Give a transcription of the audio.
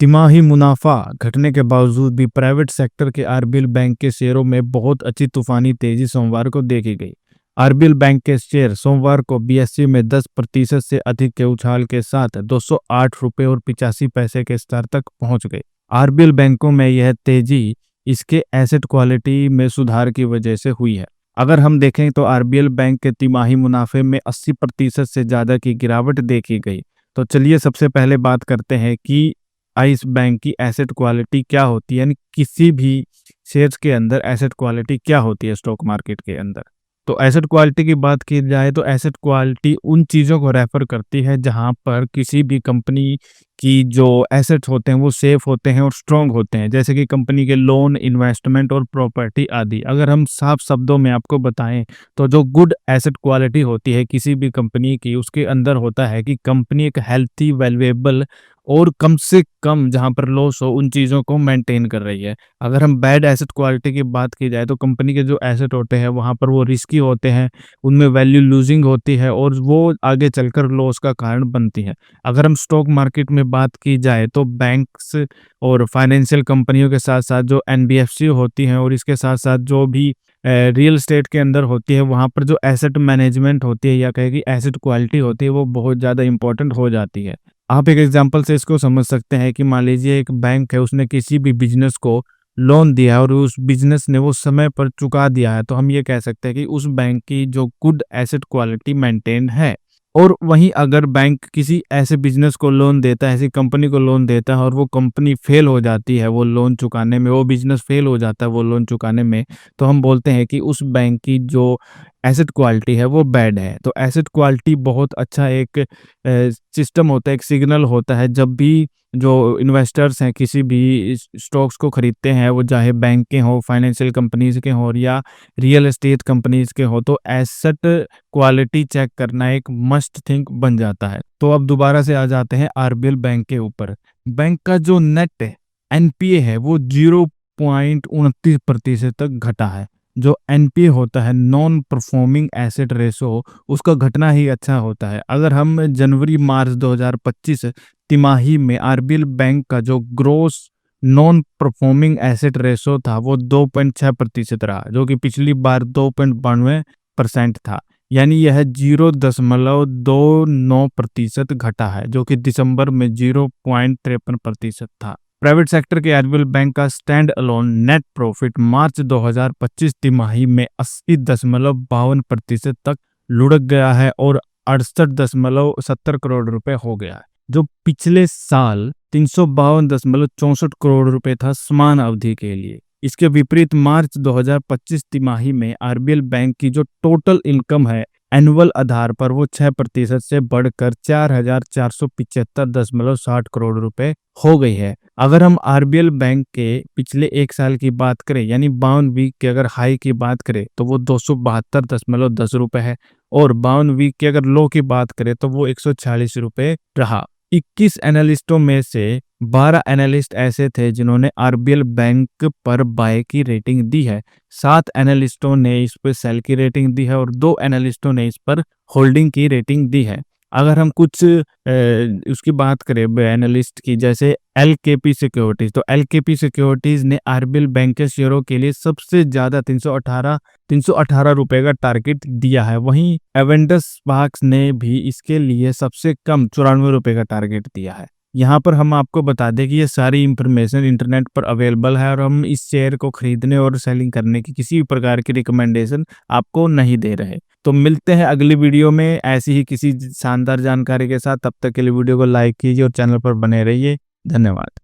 तिमाही मुनाफा घटने के बावजूद भी प्राइवेट सेक्टर के आरबीएल बैंक के शेयरों में बहुत अच्छी तूफानी तेजी सोमवार को देखी गई। आरबीएल बैंक के शेयर सोमवार को बीएसई में 10% से अधिक के उछाल के साथ 208 रुपये और 85 पैसे के स्तर तक पहुंच गए। आरबीएल बैंकों में यह तेजी इसके एसेट क्वालिटी में सुधार की वजह से हुई है। अगर हम देखें तो आरबीएल बैंक के तिमाही मुनाफे में 80% से ज्यादा की गिरावट देखी गई। तो चलिए सबसे पहले बात करते हैं कि इस बैंक की एसेट क्वालिटी क्या होती है, यानी किसी भी शेयर्स के अंदर एसेट क्वालिटी क्या होती है स्टॉक मार्केट के अंदर। तो एसेट क्वालिटी की बात की जाए तो एसेट क्वालिटी उन चीज़ों को रेफर करती है जहां पर किसी भी कंपनी की जो एसेट्स होते हैं वो सेफ होते हैं और स्ट्रांग होते हैं, जैसे कि कंपनी के लोन, इन्वेस्टमेंट और प्रॉपर्टी आदि। अगर हम साफ शब्दों में आपको बताएं तो जो गुड एसेट क्वालिटी होती है किसी भी कंपनी की, उसके अंदर होता है कि कंपनी एक हेल्थी, वैल्यूएबल और कम से कम जहां पर लॉस हो उन चीज़ों को मेंटेन कर रही है। अगर हम बैड एसेट क्वालिटी की बात की जाए तो कंपनी के जो एसेट होते हैं वहां पर वो रिस्की होते हैं, उनमें वैल्यू लूजिंग होती है और वो आगे चलकर लॉस का कारण बनती है। अगर हम स्टॉक मार्केट में बात की जाए तो बैंक्स और फाइनेंशियल कंपनियों के साथ साथ जो एनबीएफसी होती हैं और इसके साथ साथ जो भी रियल एस्टेट के अंदर होती है, वहाँ पर जो एसेट मैनेजमेंट होती है या कहे कि एसेट क्वालिटी होती है वो बहुत ज़्यादा इंपॉर्टेंट हो जाती है। आप एक एग्जांपल से इसको समझ सकते हैं कि मान लीजिए एक बैंक है, उसने किसी भी बिजनेस को लोन दिया है और उस बिजनेस ने वो समय पर चुका दिया है, तो हम ये कह सकते हैं कि उस बैंक की जो गुड एसेट क्वालिटी मेंटेन है। और वहीं अगर बैंक किसी ऐसे बिजनेस को लोन देता है, ऐसी कंपनी को लोन देता है और वो कंपनी फेल हो जाती है वो लोन चुकाने में, वो बिजनेस फेल हो जाता है वो लोन चुकाने में, तो हम बोलते हैं कि उस बैंक की जो एसेट क्वालिटी है वो बैड है। तो एसेट क्वालिटी बहुत अच्छा एक सिस्टम होता है, एक सिग्नल होता है जब भी जो इन्वेस्टर्स हैं किसी भी स्टॉक्स को खरीदते हैं, वो चाहे बैंक के हों, फाइनेंशियल कंपनीज के हों या रियल एस्टेट कंपनीज के हों, तो एसेट क्वालिटी चेक करना एक मस्ट थिंग बन जाता है। तो अब दोबारा से आ जाते हैं आरबीएल बैंक के ऊपर। बैंक का जो नेट एनपीए है वो 0.29% तक घटा है। जो एनपीए होता है, नॉन परफॉर्मिंग एसेट रेशो, उसका घटना ही अच्छा होता है। अगर हम जनवरी मार्च 2025 तिमाही में आरबीएल बैंक का जो gross non performing asset ratio था वो 2.6% रहा, जो कि पिछली बार 2.92% था। यानी यह 0.29% घटा है, जो कि दिसंबर में 0.53% था। प्राइवेट सेक्टर के आरबीएल बैंक का स्टैंड अलोन नेट प्रॉफिट मार्च 2025 तिमाही में 80.52% तक लुढ़क गया है और 68.70 करोड़ रुपए हो गया है, जो पिछले साल 352.64 करोड़ रुपए था समान अवधि के लिए। इसके विपरीत मार्च 2025 तिमाही में आरबीएल बैंक की जो टोटल इनकम है एनुअल आधार पर वो 6% से बढ़कर 4,475.60 करोड़ रुपए हो गई है। अगर हम आरबीएल बैंक के पिछले एक साल की बात करें, यानी 52 वीक के अगर हाई की बात करें तो वो 272.10 रुपए है, और 52 वीक के अगर लो की बात करें तो वो 146 रुपए रहा। 21 एनालिस्टों में से 12 एनालिस्ट ऐसे थे जिन्होंने आरबीएल बैंक पर बाय की रेटिंग दी है, 7 एनालिस्टों ने इस पर सेल की रेटिंग दी है और 2 एनालिस्टों ने इस पर होल्डिंग की रेटिंग दी है। अगर हम कुछ उसकी बात करें एनालिस्ट की, जैसे एलकेपी सिक्योरिटीज, तो एलकेपी सिक्योरिटीज ने आरबीएल बैंक के शेयरों के लिए सबसे ज्यादा 318 रुपए का टारगेट दिया है। वहीं एवेंडस स्पार्क्स ने भी इसके लिए सबसे कम 94 रुपए का टारगेट दिया है। यहाँ पर हम आपको बता दें कि ये सारी इंफॉर्मेशन इंटरनेट पर अवेलेबल है और हम इस शेयर को खरीदने और सेलिंग करने की किसी भी प्रकार की रिकमेंडेशन आपको नहीं दे रहे। तो मिलते हैं अगली वीडियो में ऐसी ही किसी शानदार जानकारी के साथ। तब तक के लिए वीडियो को लाइक कीजिए और चैनल पर बने रहिए। धन्यवाद।